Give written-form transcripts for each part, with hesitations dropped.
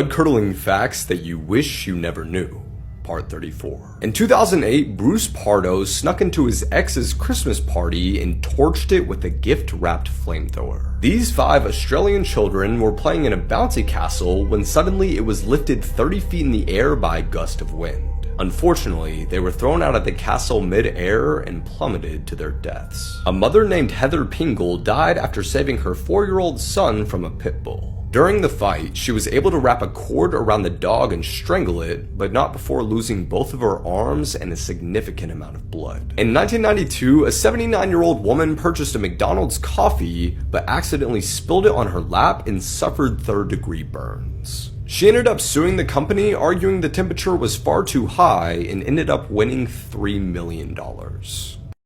Blood-curdling facts that you wish you never knew. Part 34. In 2008, Bruce Pardo snuck into his ex's Christmas party and torched it with a gift-wrapped flamethrower. These 5 Australian children were playing in a bouncy castle when suddenly it was lifted 30 feet in the air by a gust of wind. Unfortunately, they were thrown out of the castle mid-air and plummeted to their deaths. A mother named Heather Pingle died after saving her 4-year-old son from a pit bull. During the fight, she was able to wrap a cord around the dog and strangle it, but not before losing both of her arms and a significant amount of blood. In 1992, a 79-year-old woman purchased a McDonald's coffee, but accidentally spilled it on her lap and suffered third-degree burns. She ended up suing the company, arguing the temperature was far too high, and ended up winning $3 million.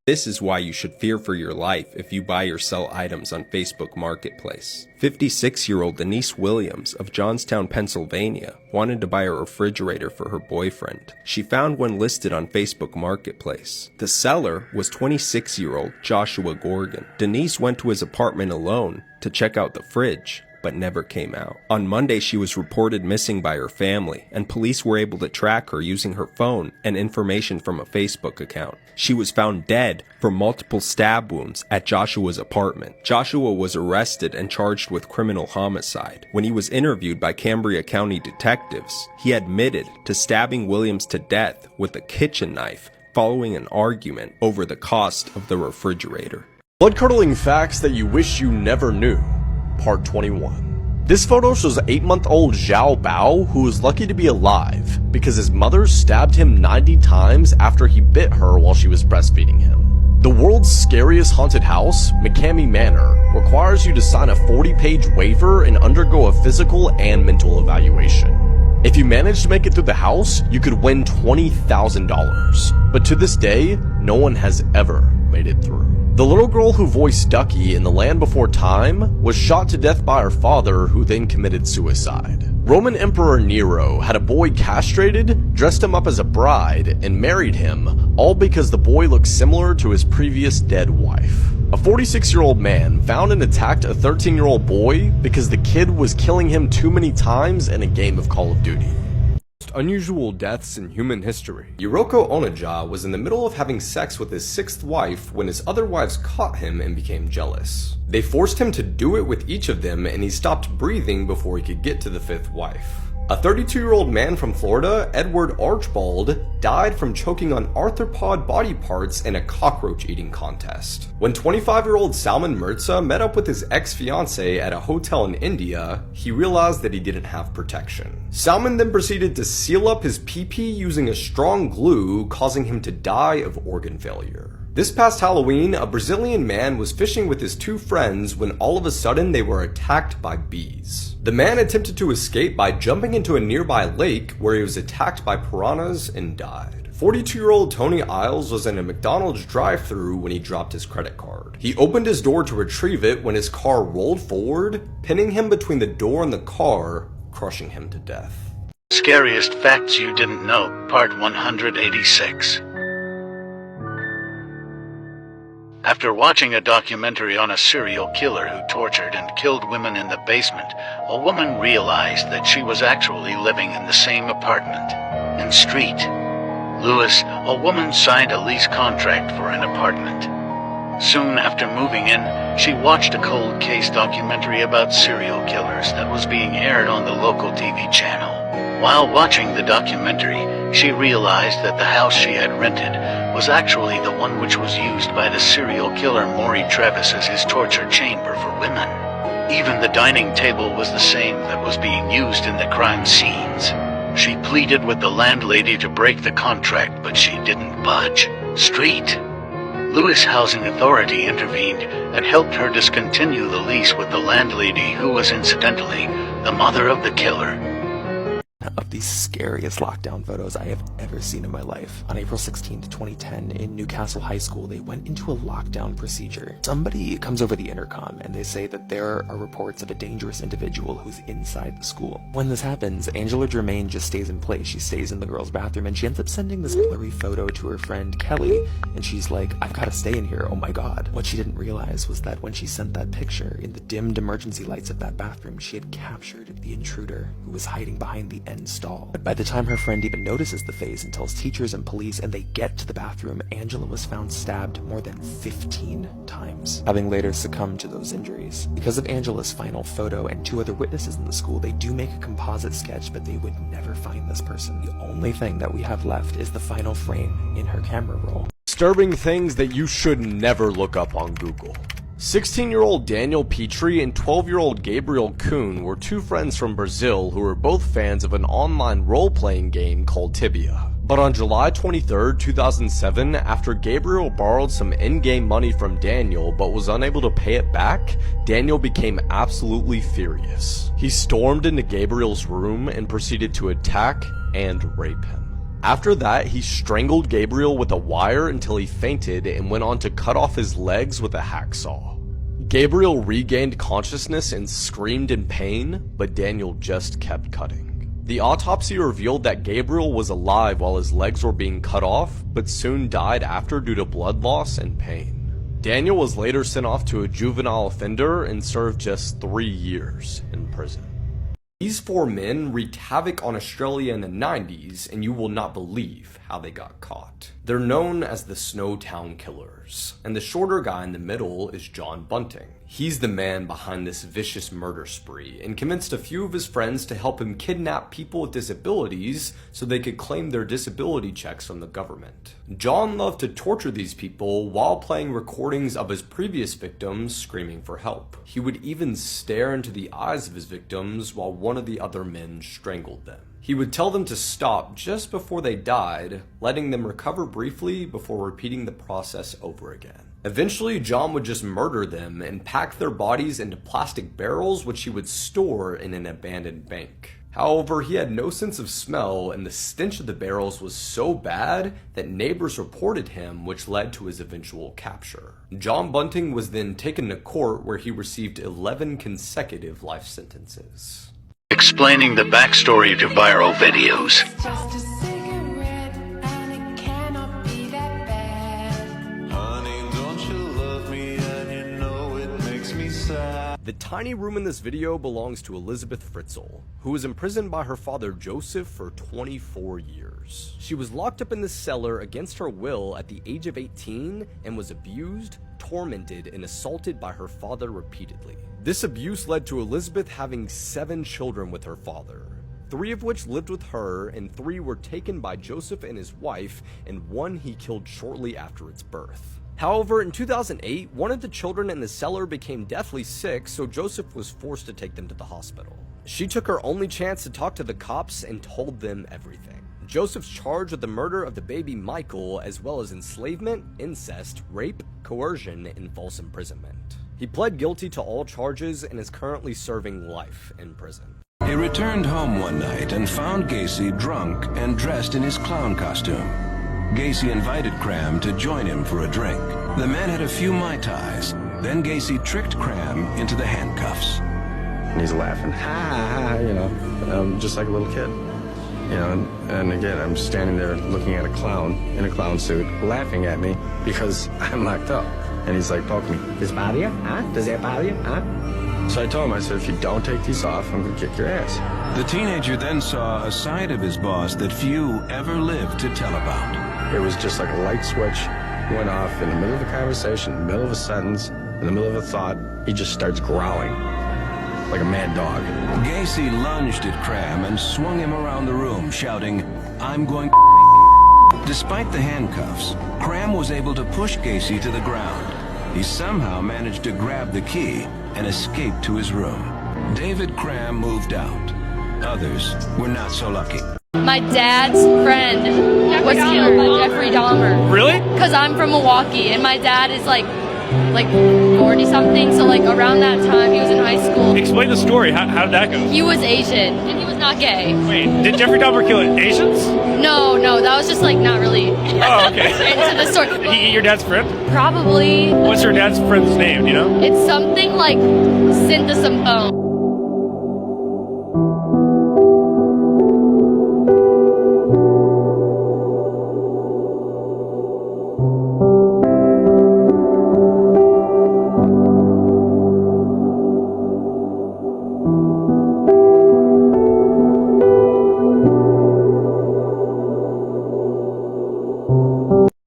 This is why you should fear for your life if you buy or sell items on Facebook Marketplace. 56-year-old Denise Williams of Johnstown, Pennsylvania, wanted to buy a refrigerator for her boyfriend. She found one listed on Facebook Marketplace. The seller was 26-year-old Joshua Gorgon. Denise went to his apartment alone to check out the fridge, but never came out. On Monday, she was reported missing by her family, and police were able to track her using her phone and information from a Facebook account. She was found dead from multiple stab wounds at Joshua's apartment. Joshua was arrested and charged with criminal homicide. When he was interviewed by Cambria County detectives, he admitted to stabbing Williams to death with a kitchen knife following an argument over the cost of the refrigerator. Blood-curdling facts that you wish you never knew. Part 21. This photo shows 8-month-old Zhao Bao, who was lucky to be alive because his mother stabbed him 90 times after he bit her while she was breastfeeding him. The world's scariest haunted house, McCamey Manor, requires you to sign a 40-page waiver and undergo a physical and mental evaluation. If you manage to make it through the house, you could win $20,000. But to this day, no one has ever made it through. The little girl who voiced Ducky in The Land Before Time was shot to death by her father, who then committed suicide. Roman Emperor Nero had a boy castrated, dressed him up as a bride, and married him, all because the boy looked similar to his previous dead wife. A 46-year-old man found and attacked a 13-year-old boy because the kid was killing him too many times in a game of Call of Duty. Unusual deaths in human history. Yuriko Onaja was in the middle of having sex with his 6th wife when his other wives caught him and became jealous. They forced him to do it with each of them, and he stopped breathing before he could get to the 5th wife. A 32-year-old man from Florida, Edward Archibald, died from choking on arthropod body parts in a cockroach eating contest. When 25-year-old Salman Mirza met up with his ex-fiancée at a hotel in India, he realized that he didn't have protection. Salman then proceeded to seal up his pee-pee using a strong glue, causing him to die of organ failure. This past Halloween, a Brazilian man was fishing with his 2 friends when all of a sudden they were attacked by bees. The man attempted to escape by jumping into a nearby lake where he was attacked by piranhas and died. 42-year-old Tony Isles was in a McDonald's drive-thru when he dropped his credit card. He opened his door to retrieve it when his car rolled forward, pinning him between the door and the car, crushing him to death. Scariest Facts You Didn't Know, Part 186. After watching a documentary on a serial killer who tortured and killed women in the basement, a woman realized that she was actually living in the same apartment and street. Lewis, a woman signed a lease contract for an apartment. Soon after moving in, she watched a cold case documentary about serial killers that was being aired on the local TV channel. While watching the documentary, she realized that the house she had rented was actually the one which was used by the serial killer Maury Travis as his torture chamber for women. Even the dining table was the same that was being used in the crime scenes. She pleaded with the landlady to break the contract, but she didn't budge. Street. Lewis Housing Authority intervened and helped her discontinue the lease with the landlady, who was incidentally the mother of the killer. of the scariest lockdown photos I have ever seen in my life. On April 16, 2010, in Newcastle High School, they went into a lockdown procedure. Somebody comes over the intercom and they say that there are reports of a dangerous individual who's inside the school. When this happens, Angela Germain just stays in place. She stays in the girls' bathroom and she ends up sending this blurry photo to her friend Kelly, and she's like, I've got to stay in here, oh my god. What she didn't realize was that when she sent that picture, in the dimmed emergency lights of that bathroom, she had captured the intruder who was hiding behind the end stall. But by the time her friend even notices the face and tells teachers and police and they get to the bathroom, Angela was found stabbed more than 15 times, having later succumbed to those injuries. Because of Angela's final photo and 2 other witnesses in the school, they do make a composite sketch, but they would never find this person. The only thing that we have left is the final frame in her camera roll. Disturbing things that you should never look up on Google. 16-year-old Daniel Petrie and 12-year-old Gabriel Kuhn were 2 friends from Brazil who were both fans of an online role-playing game called Tibia. But on July 23, 2007, after Gabriel borrowed some in-game money from Daniel but was unable to pay it back, Daniel became absolutely furious. He stormed into Gabriel's room and proceeded to attack and rape him. After that, he strangled Gabriel with a wire until he fainted and went on to cut off his legs with a hacksaw. Gabriel regained consciousness and screamed in pain, but Daniel just kept cutting. The autopsy revealed that Gabriel was alive while his legs were being cut off, but soon died after due to blood loss and pain. Daniel was later sent off to a juvenile offender and served just 3 years in prison. These 4 men wreaked havoc on Australia in the 90s, and you will not believe how they got caught. They're known as the Snowtown Killers, and the shorter guy in the middle is John Bunting. He's the man behind this vicious murder spree, and convinced a few of his friends to help him kidnap people with disabilities so they could claim their disability checks from the government. John loved to torture these people while playing recordings of his previous victims screaming for help. He would even stare into the eyes of his victims while one of the other men strangled them. He would tell them to stop just before they died, letting them recover briefly before repeating the process over again. Eventually, John would just murder them and pack their bodies into plastic barrels which he would store in an abandoned bank. However, he had no sense of smell, and the stench of the barrels was so bad that neighbors reported him, which led to his eventual capture. John Bunting was then taken to court where he received 11 consecutive life sentences. Explaining the backstory to viral videos. Just a cigarette and it cannot be that bad. Honey, don't you love me and you know it makes me sad. The tiny room in this video belongs to Elizabeth Fritzl, who was imprisoned by her father Joseph for 24 years. She was locked up in the cellar against her will at the age of 18 and was abused, tormented, and assaulted by her father repeatedly. This abuse led to Elizabeth having 7 children with her father, 3 of which lived with her and 3 were taken by Joseph and his wife, and 1 he killed shortly after its birth. However, in 2008, one of the children in the cellar became deathly sick, so Joseph was forced to take them to the hospital. She took her only chance to talk to the cops and told them everything. Joseph's charged with the murder of the baby Michael, as well as enslavement, incest, rape, coercion, and false imprisonment. He pled guilty to all charges and is currently serving life in prison. He returned home one night and found Gacy drunk and dressed in his clown costume. Gacy invited Cram to join him for a drink. The men had a few Mai Tais. Then Gacy tricked Cram into the handcuffs. And he's laughing, ha ha ha, you know, just like a little kid. You know, and again, I'm standing there looking at a clown in a clown suit, laughing at me because I'm locked up. And he's like, poke me. Does it bother you? Huh? Does that bother you? Huh? So I told him, I said, if you don't take these off, I'm gonna kick your ass. The teenager then saw a side of his boss that few ever lived to tell about. It was just like a light switch went off in the middle of a conversation, in the middle of a sentence, in the middle of a thought. He just starts growling like a mad dog. Gacy lunged at Cram and swung him around the room, shouting, I'm going to Despite the handcuffs, Cram was able to push Gacy to the ground. He somehow managed to grab the key and escape to his room. David Cram moved out. Others were not so lucky. My dad's friend was killed by Jeffrey Dahmer. Really? Because I'm from Milwaukee, and my dad is like like 40 something. So like around that time, he was in high school. Explain the story. How did that go? He was Asian and he was not gay. Wait, did Jeffrey Dahmer kill Asians? No, that was just like not really Oh, okay. into the story. Did he eat your dad's friend? Probably. What's your dad's friend's name, do you know? It's something like Synthesum.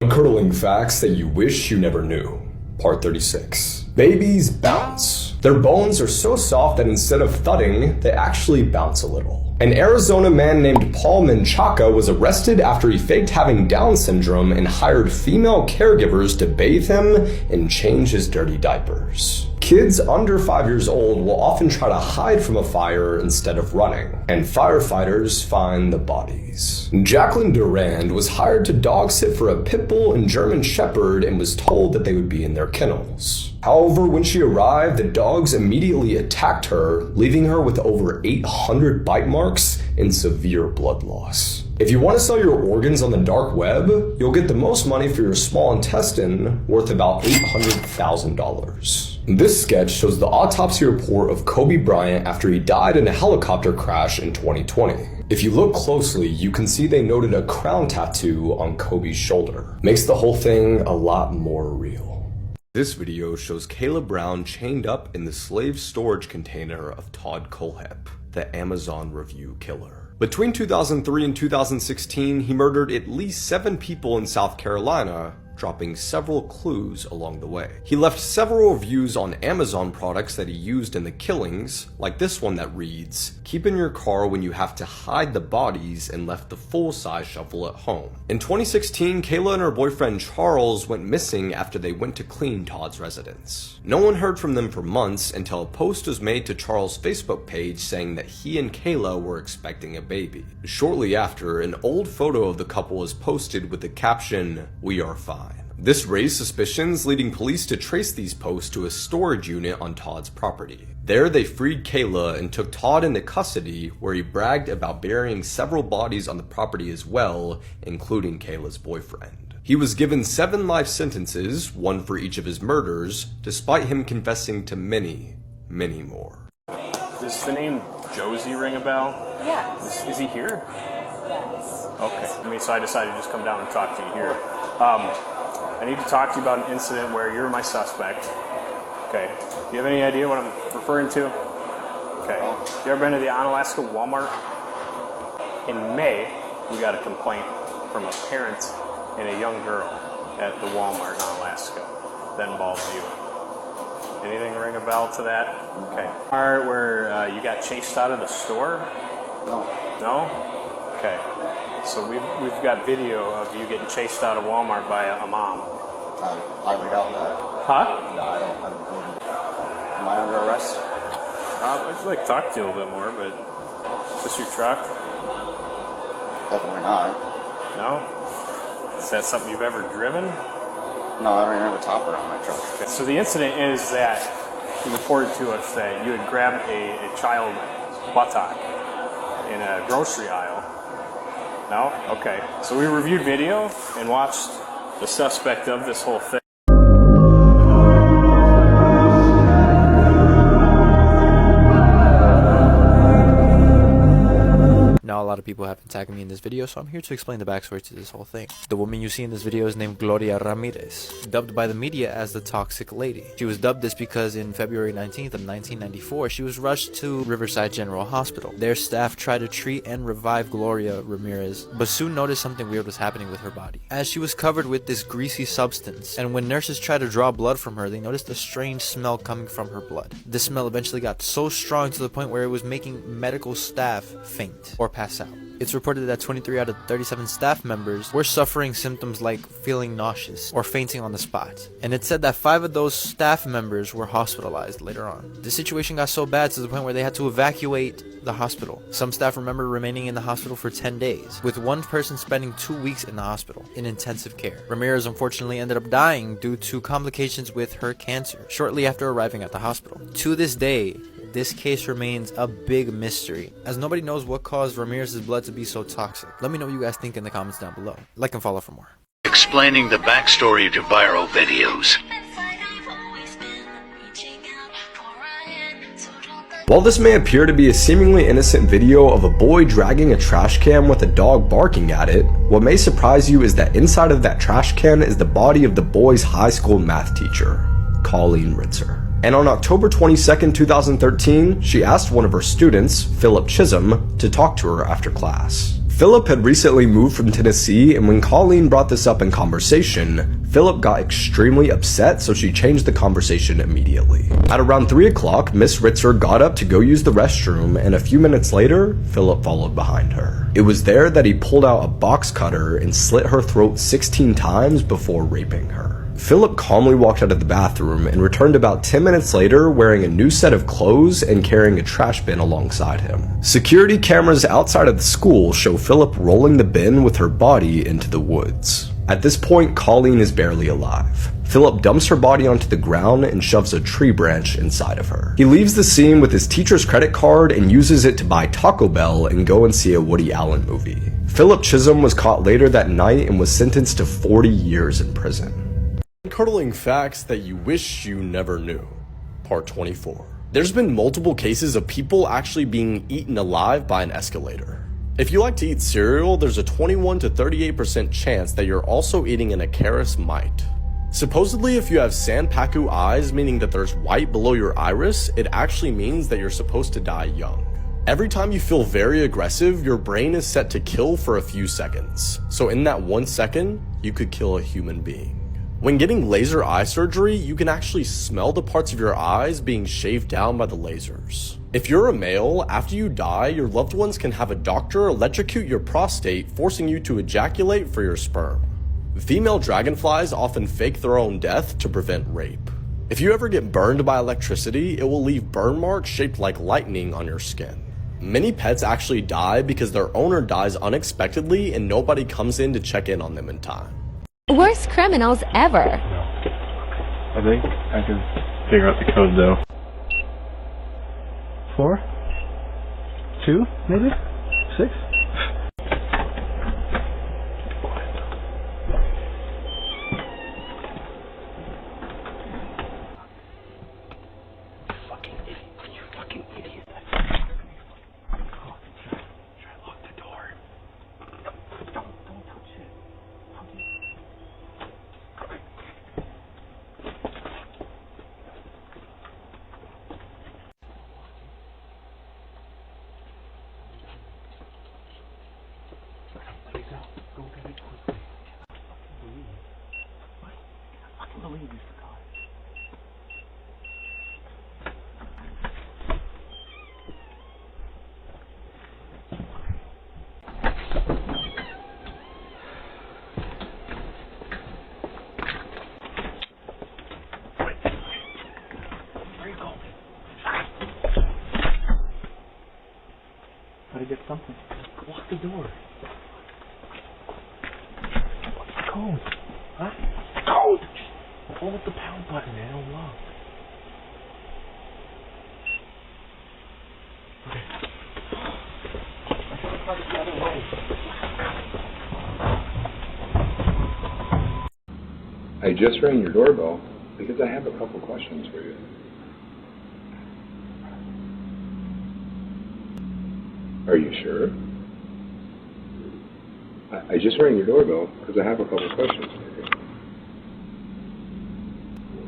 Curdling facts that you wish you never knew. Part 36. Babies bounce. Their bones are so soft that instead of thudding, they actually bounce a little. An Arizona man named Paul Menchaca was arrested after he faked having Down syndrome and hired female caregivers to bathe him and change his dirty diapers. Kids under 5 years old will often try to hide from a fire instead of running, and firefighters find the bodies. Jacqueline Durand was hired to dog sit for a pit bull and German shepherd and was told that they would be in their kennels. However, when she arrived, the dogs immediately attacked her, leaving her with over 800 bite marks and severe blood loss. If you want to sell your organs on the dark web, you'll get the most money for your small intestine, worth about $800,000. This sketch shows the autopsy report of Kobe Bryant after he died in a helicopter crash in 2020. If you look closely, you can see they noted a crown tattoo on Kobe's shoulder. Makes the whole thing a lot more real. This video shows Kayla Brown chained up in the slave storage container of Todd Kohlhepp, the Amazon review killer. Between 2003 and 2016, he murdered at least 7 people in South Carolina, dropping several clues along the way. He left several reviews on Amazon products that he used in the killings, like this one that reads, "Keep in your car when you have to hide the bodies and left the full-size shovel at home." In 2016, Kayla and her boyfriend Charles went missing after they went to clean Todd's residence. No one heard from them for months until a post was made to Charles' Facebook page saying that he and Kayla were expecting a baby. Shortly after, an old photo of the couple was posted with the caption, "We are fine." This raised suspicions, leading police to trace these posts to a storage unit on Todd's property. There they freed Kayla and took Todd into custody, where he bragged about burying several bodies on the property as well, including Kayla's boyfriend. He was given 7 life sentences, 1 for each of his murders, despite him confessing to many, many more. Does the name Josie ring a bell? Yes. Is he here? Yes. Okay. So I decided to just come down and talk to you here. I need to talk to you about an incident where you're my suspect. Okay. Do you have any idea what I'm referring to? Okay. You ever been to the Onalaska Walmart? In May, we got a complaint from a parent and a young girl at the Walmart in Onalaska that involves you. Anything ring a bell to that? Okay. Part where you got chased out of the store? No. No? Okay. So we've got video of you getting chased out of Walmart by a mom. I highly doubt that. Huh? No, I don't believe it. Am I under arrest? I'd just like to talk to you a little bit more, but is this your truck? Definitely not. No? Is that something you've ever driven? No, I don't even have a topper on my truck. Okay. So the incident is that you reported to us that you had grabbed a child buttock in a grocery aisle. No? Okay. So we reviewed video and watched the suspect of this whole thing. Now, a lot of people have been tagging me in this video, so I'm here to explain the backstory to this whole thing. The woman you see in this video is named Gloria Ramirez, dubbed by the media as the Toxic Lady. She was dubbed this because in February 19th of 1994, she was rushed to Riverside General Hospital. Their staff tried to treat and revive Gloria Ramirez, but soon noticed something weird was happening with her body, as she was covered with this greasy substance, and when nurses tried to draw blood from her, they noticed a strange smell coming from her blood. This smell eventually got so strong to the point where it was making medical staff faint or pass pass out. It's reported that 23 out of 37 staff members were suffering symptoms like feeling nauseous or fainting on the spot. And it said that 5 of those staff members were hospitalized later on. The situation got so bad to the point where they had to evacuate the hospital. Some staff remember remaining in the hospital for 10 days, with one person spending 2 weeks in the hospital in intensive care. Ramirez unfortunately ended up dying due to complications with her cancer shortly after arriving at the hospital. To this day, this case remains a big mystery, as nobody knows what caused Ramirez's blood to be so toxic. Let me know what you guys think in the comments down below. Like and follow for more. Explaining the backstory to viral videos. While this may appear to be a seemingly innocent video of a boy dragging a trash can with a dog barking at it, what may surprise you is that inside of that trash can is the body of the boy's high school math teacher, Colleen Ritzer. And on October 22nd, 2013, she asked one of her students, Philip Chisholm, to talk to her after class. Philip had recently moved from Tennessee, and when Colleen brought this up in conversation, Philip got extremely upset, so she changed the conversation immediately. At around 3 o'clock, Miss Ritzer got up to go use the restroom, and a few minutes later, Philip followed behind her. It was there that he pulled out a box cutter and slit her throat 16 times before raping her. Philip calmly walked out of the bathroom and returned about 10 minutes later wearing a new set of clothes and carrying a trash bin alongside him. Security cameras outside of the school show Philip rolling the bin with her body into the woods. At this point, Colleen is barely alive. Philip dumps her body onto the ground and shoves a tree branch inside of her. He leaves the scene with his teacher's credit card and uses it to buy Taco Bell and go and see a Woody Allen movie. Philip Chisholm was caught later that night and was sentenced to 40 years in prison. Curdling facts that you wish you never knew. Part 24. There's been multiple cases of people actually being eaten alive by an escalator. If you like to eat cereal, there's a 21 to 38% chance that you're also eating an Icarus mite. Supposedly, if you have Sanpaku eyes, meaning that there's white below your iris, it actually means that you're supposed to die young. Every time you feel very aggressive, your brain is set to kill for a few seconds. So in that 1 second, you could kill a human being. When getting laser eye surgery, you can actually smell the parts of your eyes being shaved down by the lasers. If you're a male, after you die, your loved ones can have a doctor electrocute your prostate, forcing you to ejaculate for your sperm. Female dragonflies often fake their own death to prevent rape. If you ever get burned by electricity, it will leave burn marks shaped like lightning on your skin. Many pets actually die because their owner dies unexpectedly and nobody comes in to check in on them in time. Worst criminals ever. I think I can figure out the code though. 4? 2, maybe? 6? Gotta get something. Lock the door. What's the code? Huh? The code! Just hold the pound button, man. It'll lock. I just rang your doorbell because I have a couple questions for you. Are you sure? I just rang your doorbell because I have a couple questions for you.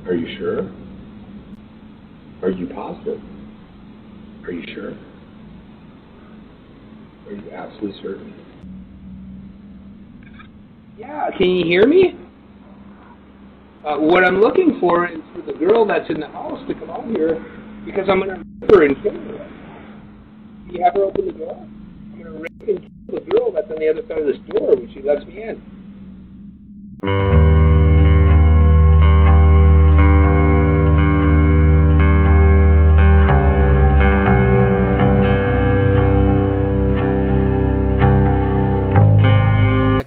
Are you sure? Are you positive? Are you sure? Are you absolutely certain? Yeah, can you hear me? What I'm looking for is for the girl that's in the house to come out here because I'm going to rip her and kill her. Do you have her open the door? I'm going to rip can kill the girl that's on the other side of this door when she lets me in.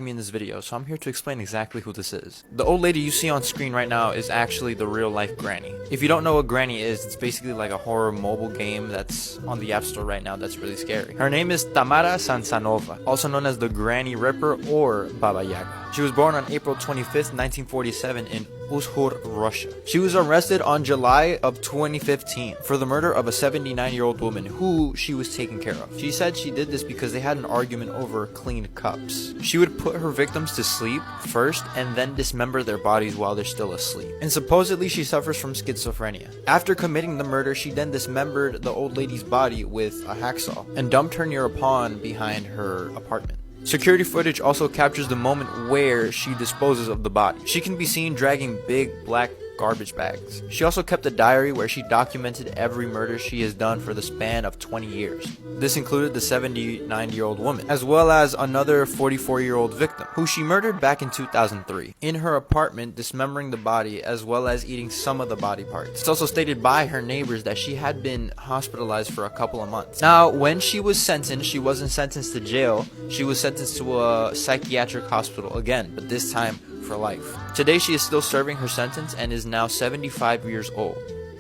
Me in this video, so I'm here to explain exactly who this is. The old lady you see on screen right now is actually the real life Granny. If you don't know what Granny is, it's basically like a horror mobile game that's on the App Store right now that's really scary. Her name is Tamara Sansanova, also known as the Granny Ripper or Baba Yaga. She was born on April 25th, 1947 in Uzhur, Russia. She was arrested on July of 2015 for the murder of a 79-year-old woman who she was taking care of. She said she did this because they had an argument over clean cups. She would put her victims to sleep first and then dismember their bodies while they're still asleep. And supposedly she suffers from schizophrenia. After committing the murder, she then dismembered the old lady's body with a hacksaw and dumped her near a pond behind her apartment. Security footage also captures the moment where she disposes of the body. She can be seen dragging big black garbage bags. She also kept a diary where she documented every murder she has done for the span of 20 years. This included the 79-year-old woman, as well as another 44-year-old victim, who she murdered back in 2003, in her apartment, dismembering the body as well as eating some of the body parts. It's also stated by her neighbors that she had been hospitalized for a couple of months. Now, when she was sentenced, she wasn't sentenced to jail, she was sentenced to a psychiatric hospital again, but this time for life. Today she is still serving her sentence and is now 75 years old.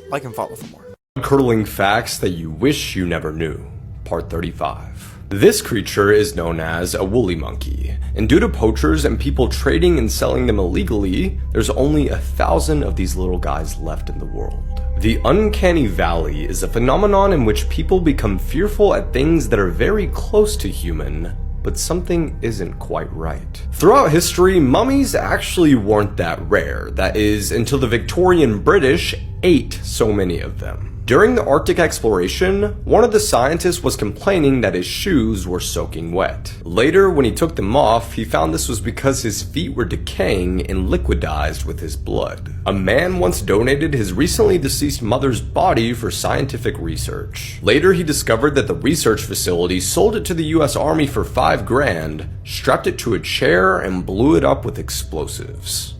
Like and follow for more. Curdling facts that you wish you never knew. Part 35. This creature is known as a woolly monkey, and due to poachers and people trading and selling them illegally, there's only 1,000 of these little guys left in the world. The uncanny valley is a phenomenon in which people become fearful at things that are very close to human, but something isn't quite right. Throughout history, mummies actually weren't that rare, that is, until the Victorian British ate so many of them. During the Arctic exploration, one of the scientists was complaining that his shoes were soaking wet. Later, when he took them off, he found this was because his feet were decaying and liquidized with his blood. A man once donated his recently deceased mother's body for scientific research. Later, he discovered that the research facility sold it to the US Army for $5,000, strapped it to a chair, and blew it up with explosives.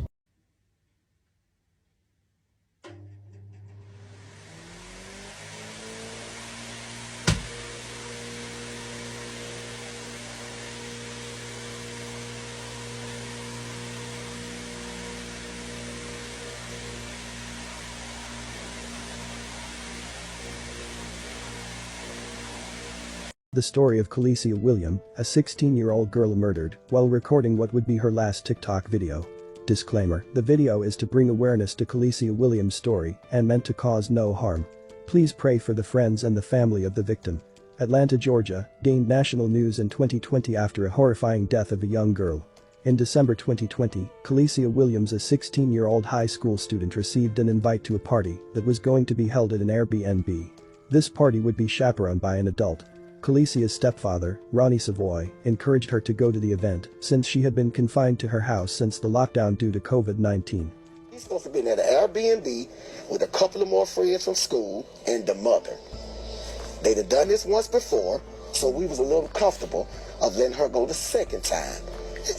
The story of Khaleesi William, a 16-year-old girl murdered while recording what would be her last TikTok video. Disclaimer: the video is to bring awareness to Khaleesi Williams' story and meant to cause no harm. Please pray for the friends and the family of the victim. Atlanta, Georgia, gained national news in 2020 after a horrifying death of a young girl. In December 2020, Khaleesi Williams, a 16-year-old high school student, received an invite to a party that was going to be held at an Airbnb. This party would be chaperoned by an adult. Khaleesi's stepfather, Ronnie Savoy, encouraged her to go to the event since she had been confined to her house since the lockdown due to COVID-19. He's supposed to be at an Airbnb with a couple of more friends from school and the mother. They'd have done this once before, so we was a little comfortable of letting her go the second time.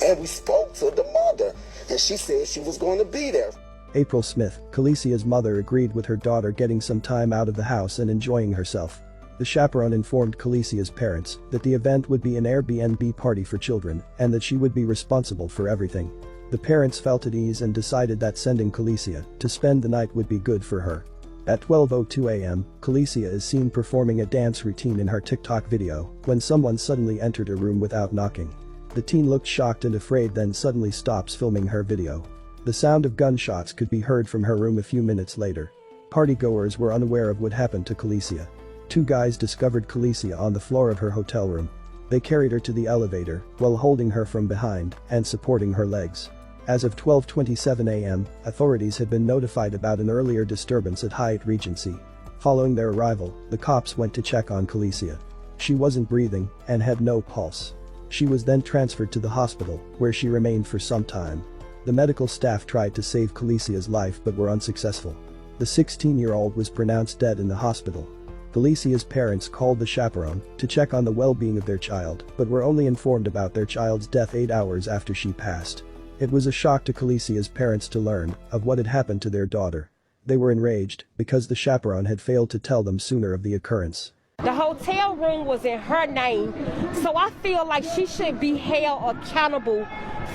And we spoke to the mother, and she said she was going to be there. April Smith, Khaleesi's mother, agreed with her daughter getting some time out of the house and enjoying herself. The chaperone informed Khaleesi's parents that the event would be an Airbnb party for children and that she would be responsible for everything. The parents felt at ease and decided that sending Khaleesi to spend the night would be good for her. At 12:02 a.m., Khaleesi is seen performing a dance routine in her TikTok video when someone suddenly entered her room without knocking. The teen looked shocked and afraid, then suddenly stops filming her video. The sound of gunshots could be heard from her room a few minutes later. Partygoers were unaware of what happened to Khaleesi. Two guys discovered Khaleesi on the floor of her hotel room. They carried her to the elevator while holding her from behind and supporting her legs. As of 12:27 a.m., authorities had been notified about an earlier disturbance at Hyatt Regency. Following their arrival, the cops went to check on Khaleesi. She wasn't breathing and had no pulse. She was then transferred to the hospital, where she remained for some time. The medical staff tried to save Khaleesi's life but were unsuccessful. The 16-year-old was pronounced dead in the hospital. Galicia's parents called the chaperone to check on the well-being of their child, but were only informed about their child's death 8 hours after she passed. It was a shock to Galicia's parents to learn of what had happened to their daughter. They were enraged because the chaperone had failed to tell them sooner of the occurrence. The hotel room was in her name, so I feel like she should be held accountable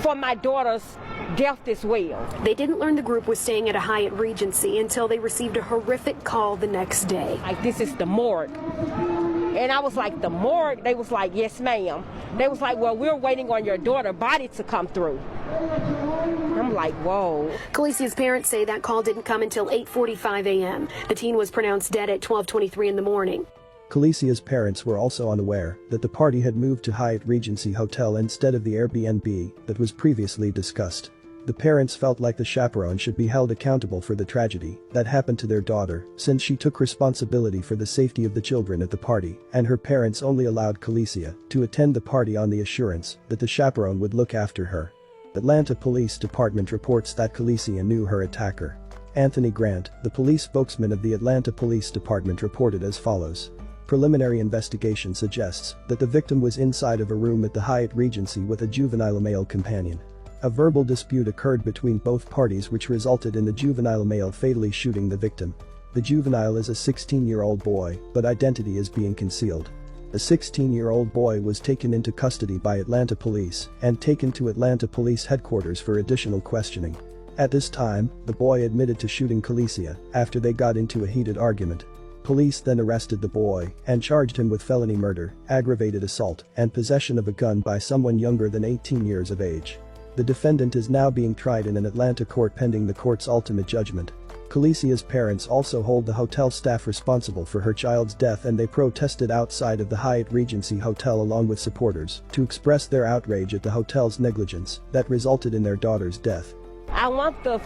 for my daughter's death as well. They didn't learn the group was staying at a Hyatt Regency until they received a horrific call the next day. Like, this is the morgue. And I was like, the morgue? They was like, yes, ma'am. They was like, well, we're waiting on your daughter's body to come through. I'm like, whoa. Galicia's parents say that call didn't come until 8:45 a.m. The teen was pronounced dead at 12:23 in the morning. Galicia's parents were also unaware that the party had moved to Hyatt Regency Hotel instead of the Airbnb that was previously discussed. The parents felt like the chaperone should be held accountable for the tragedy that happened to their daughter, since she took responsibility for the safety of the children at the party, and her parents only allowed Galicia to attend the party on the assurance that the chaperone would look after her. Atlanta Police Department reports that Galicia knew her attacker. Anthony Grant, the police spokesman of the Atlanta Police Department, reported as follows. Preliminary investigation suggests that the victim was inside of a room at the Hyatt Regency with a juvenile male companion. A verbal dispute occurred between both parties which resulted in the juvenile male fatally shooting the victim. The juvenile is a 16-year-old boy, but identity is being concealed. The 16-year-old boy was taken into custody by Atlanta police and taken to Atlanta Police headquarters for additional questioning. At this time, the boy admitted to shooting Galicia after they got into a heated argument. Police then arrested the boy and charged him with felony murder, aggravated assault, and possession of a gun by someone younger than 18 years of age. The defendant is now being tried in an Atlanta court pending the court's ultimate judgment. Galicia's parents also hold the hotel staff responsible for her child's death, and they protested outside of the Hyatt Regency Hotel along with supporters to express their outrage at the hotel's negligence that resulted in their daughter's death. I want the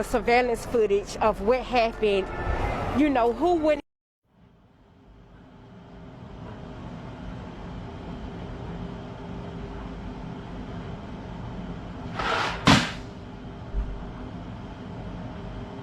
surveillance footage of what happened. You know, who went.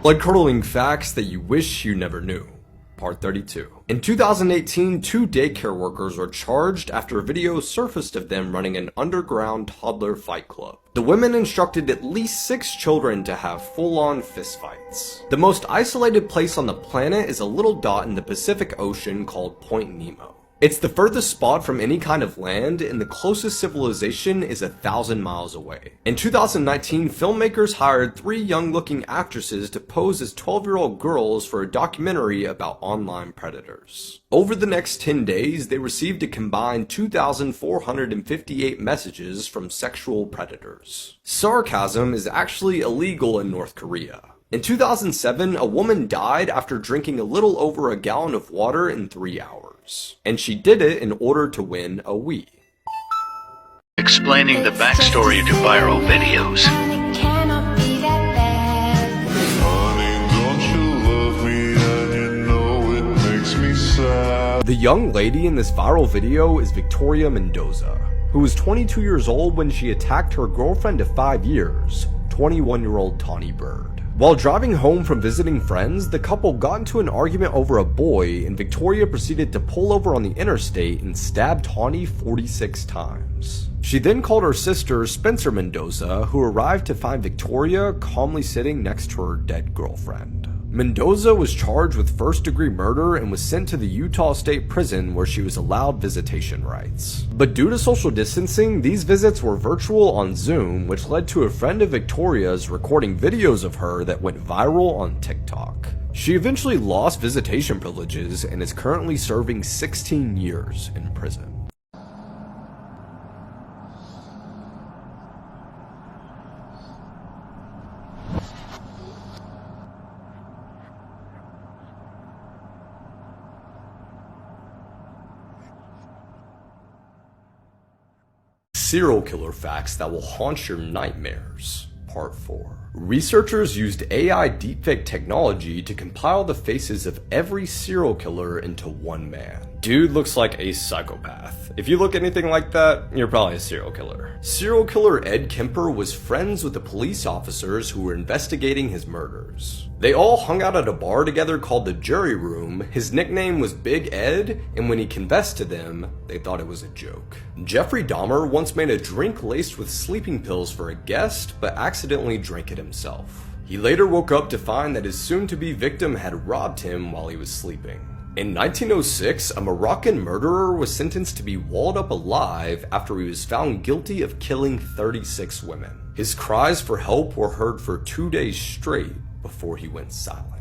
Blood-curdling facts that you wish you never knew. Part 32. In 2018, 2 daycare workers were charged after a video surfaced of them running an underground toddler fight club. The women instructed at least 6 children to have full-on fistfights. The most isolated place on the planet is a little dot in the Pacific Ocean called Point Nemo. It's the furthest spot from any kind of land, and the closest civilization is 1,000 miles away. In 2019, filmmakers hired 3 young-looking actresses to pose as 12-year-old girls for a documentary about online predators. Over the next 10 days, they received a combined 2,458 messages from sexual predators. Sarcasm is actually illegal in North Korea. In 2007, a woman died after drinking a little over a gallon of water in 3 hours. And she did it in order to win a Wii. Explaining the backstory to viral videos. The young lady in this viral video is Victoria Mendoza, who was 22 years old when she attacked her girlfriend of 5 years, 21-year-old Tawny Bird. While driving home from visiting friends, the couple got into an argument over a boy, and Victoria proceeded to pull over on the interstate and stab Tawny 46 times. She then called her sister, Spencer Mendoza, who arrived to find Victoria calmly sitting next to her dead girlfriend. Mendoza was charged with first-degree murder and was sent to the Utah State Prison, where she was allowed visitation rights. But due to social distancing, these visits were virtual on Zoom, which led to a friend of Victoria's recording videos of her that went viral on TikTok. She eventually lost visitation privileges and is currently serving 16 years in prison. Serial killer facts that will haunt your nightmares, Part 4. researchers used AI deepfake technology to compile the faces of every serial killer into one man. Dude looks like a psychopath. If you look anything like that, you're probably a serial killer. Serial killer Ed Kemper was friends with the police officers who were investigating his murders. They all hung out at a bar together called the Jury Room. His nickname was Big Ed, and when he confessed to them, they thought it was a joke. Jeffrey Dahmer once made a drink laced with sleeping pills for a guest, but accidentally drank it himself. He later woke up to find that his soon-to-be victim had robbed him while he was sleeping. In 1906, a Moroccan murderer was sentenced to be walled up alive after he was found guilty of killing 36 women. His cries for help were heard for 2 days straight before he went silent.